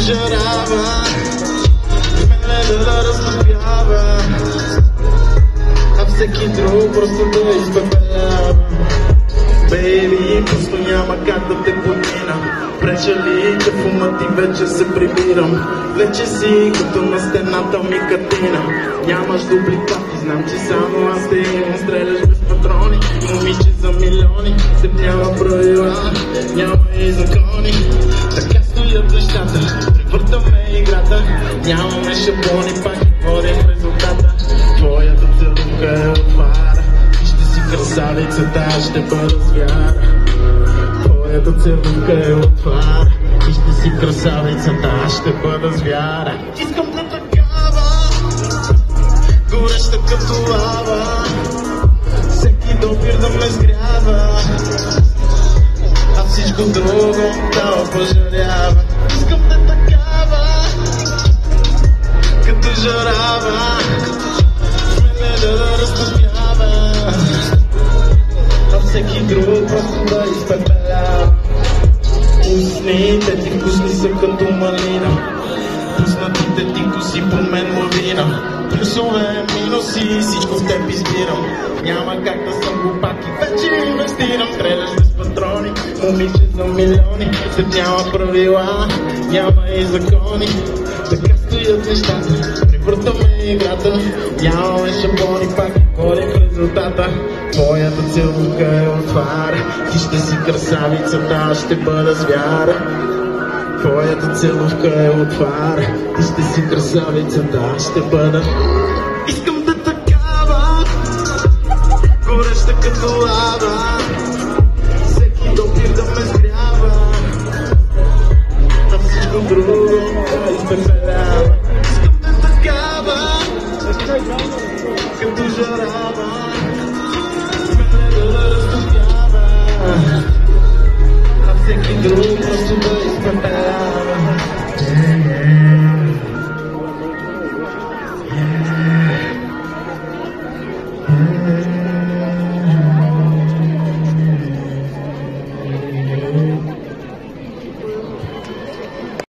жарава, мене да разтопява, а всеки друг просто да изпепелява. Бейби, просто няма как да те подмина. Пречели, че в ума ти вече се прибирам. Вече си като на стената ми картина. Нямаш дубликати, знам, че само аз те имам. Стреляш без патрони, момиче за милиони. Теб няма правила, няма и закони. Така стоят нещата, превъртаме играта. Нямаме шаблони, пак водим резултата. Твоята целувка е от фара. Красавицата ще бъда звяра. Твоята целувка е от фара. И ще си красавицата, ще бъда звяра. Искам да такава, гореща като лава. Всеки допир да ме сгрява, а всичко друго да пожарява. Искам да такава, като жарава, мене да разтопява, всеки друг просто да изпепелява. Устните ти вкусни са като малина, пуснатите ти коси по мен лавина. Плюсове, минуси, всичко в теб избирам. Няма как да съм глупак и вече инвестирам. Стреляш без патрони, момиче за милиони. Теб няма правила, няма и закони. Така стоят нещата, превъртаме играта. Нямаме шаблони, пак водим резултата. Твоята целувка е от фара. Ти ще си красавицата, аз ще бъда звяра. Твоята целувка е от фара. Ти ще си красавицата, аз ще бъда. Искам да такава, гореща като лава. Всеки допир да ме сгрява, а всичко друго да изпепелява. Искам да такава, като жарава, а всеки друг просто да изпепелява. Yeah.